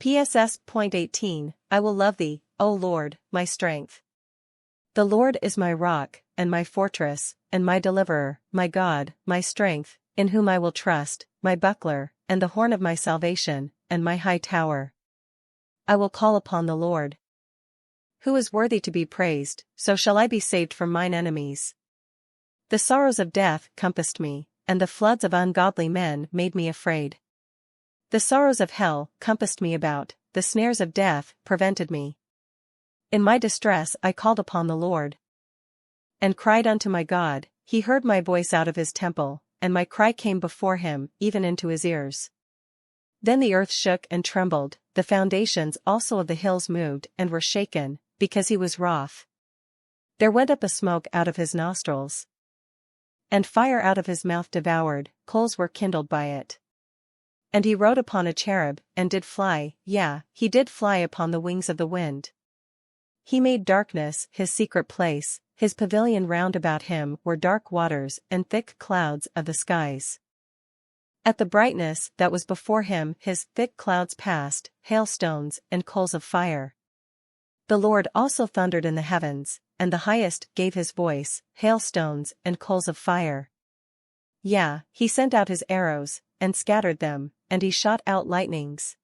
PSS.18 I will love thee, O Lord, my strength. The Lord is my rock, and my fortress, and my deliverer, my God, my strength, in whom I will trust, my buckler, and the horn of my salvation, and my high tower. I will call upon the Lord. Who is worthy to be praised, so shall I be saved from mine enemies. The sorrows of death compassed me, and the floods of ungodly men made me afraid. The sorrows of hell compassed me about, the snares of death prevented me. In my distress I called upon the Lord, and cried unto my God. He heard my voice out of his temple, and my cry came before him, even into his ears. Then the earth shook and trembled, the foundations also of the hills moved and were shaken, because he was wroth. There went up a smoke out of his nostrils, and fire out of his mouth devoured, coals were kindled by it. And he rode upon a cherub, and did fly, yea, he did fly upon the wings of the wind. He made darkness his secret place, his pavilion round about him were dark waters and thick clouds of the skies. At the brightness that was before him his thick clouds passed, hailstones and coals of fire. The Lord also thundered in the heavens, and the highest gave his voice, hailstones and coals of fire. Yea, he sent out his arrows, and scattered them, and he shot out lightnings,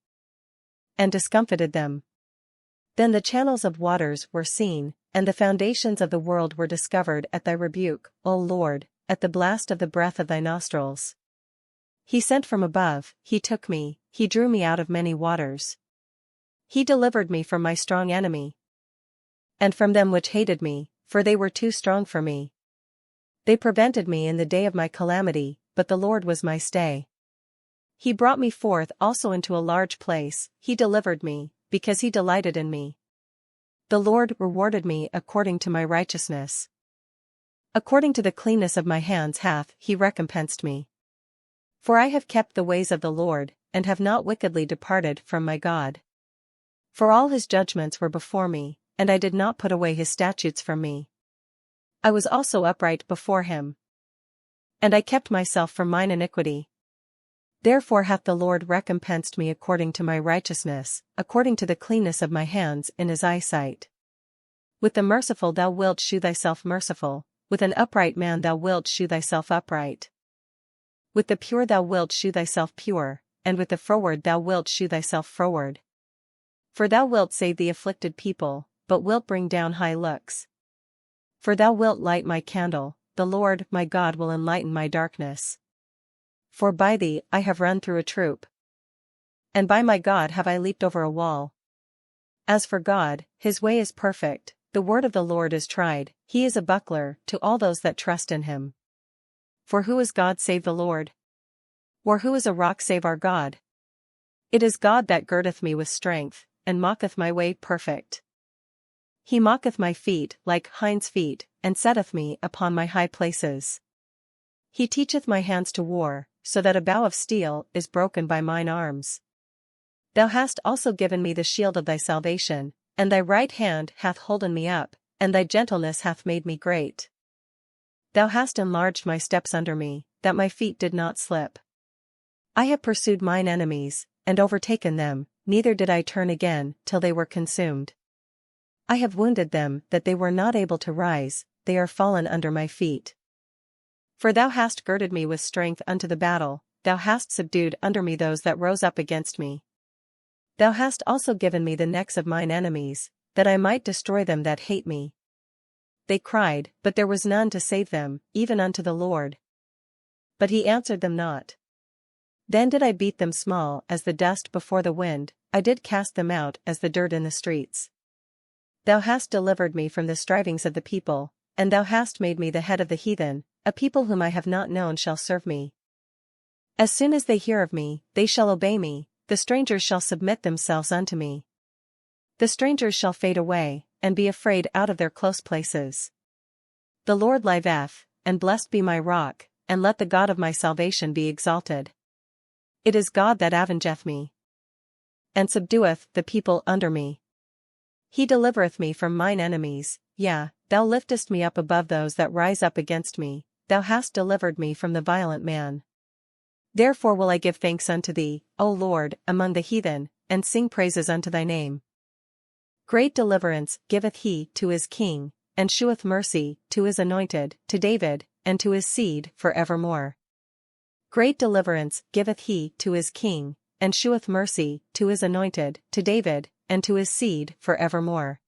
and discomfited them. Then the channels of waters were seen, and the foundations of the world were discovered at thy rebuke, O Lord, at the blast of the breath of thy nostrils. He sent from above, he took me, he drew me out of many waters. He delivered me from my strong enemy, and from them which hated me, for they were too strong for me. They prevented me in the day of my calamity, but the Lord was my stay. He brought me forth also into a large place, he delivered me, because he delighted in me. The Lord rewarded me according to my righteousness. According to the cleanness of my hands hath he recompensed me. For I have kept the ways of the Lord, and have not wickedly departed from my God. For all his judgments were before me, and I did not put away his statutes from me. I was also upright before him, and I kept myself from mine iniquity. Therefore hath the Lord recompensed me according to my righteousness, according to the cleanness of my hands in his eyesight. With the merciful thou wilt shew thyself merciful, with an upright man thou wilt shew thyself upright. With the pure thou wilt shew thyself pure, and with the froward thou wilt shew thyself froward. For thou wilt save the afflicted people, but wilt bring down high looks. For thou wilt light my candle, the Lord my God will enlighten my darkness. For by thee I have run through a troop, and by my God have I leaped over a wall. As for God, his way is perfect, the word of the Lord is tried, he is a buckler to all those that trust in him. For who is God save the Lord? Or who is a rock save our God? It is God that girdeth me with strength, and maketh my way perfect. He maketh my feet like hinds' feet, and setteth me upon my high places. He teacheth my hands to war, so that a bow of steel is broken by mine arms. Thou hast also given me the shield of thy salvation, and thy right hand hath holden me up, and thy gentleness hath made me great. Thou hast enlarged my steps under me, that my feet did not slip. I have pursued mine enemies, and overtaken them, neither did I turn again, till they were consumed. I have wounded them that they were not able to rise, they are fallen under my feet. For thou hast girded me with strength unto the battle, thou hast subdued under me those that rose up against me. Thou hast also given me the necks of mine enemies, that I might destroy them that hate me. They cried, but there was none to save them, even unto the Lord. But he answered them not. Then did I beat them small as the dust before the wind, I did cast them out as the dirt in the streets. Thou hast delivered me from the strivings of the people, and thou hast made me the head of the heathen, a people whom I have not known shall serve me. As soon as they hear of me, they shall obey me, the strangers shall submit themselves unto me. The strangers shall fade away, and be afraid out of their close places. The Lord liveth, and blessed be my rock, and let the God of my salvation be exalted. It is God that avengeth me, and subdueth the people under me. He delivereth me from mine enemies, yea, thou liftest me up above those that rise up against me, thou hast delivered me from the violent man. Therefore will I give thanks unto thee, O Lord, among the heathen, and sing praises unto thy name. Great deliverance giveth he to his king, and sheweth mercy to his anointed, to David, and to his seed for evermore. Great deliverance giveth he to his king, and sheweth mercy to his anointed, to David, and to his seed for evermore.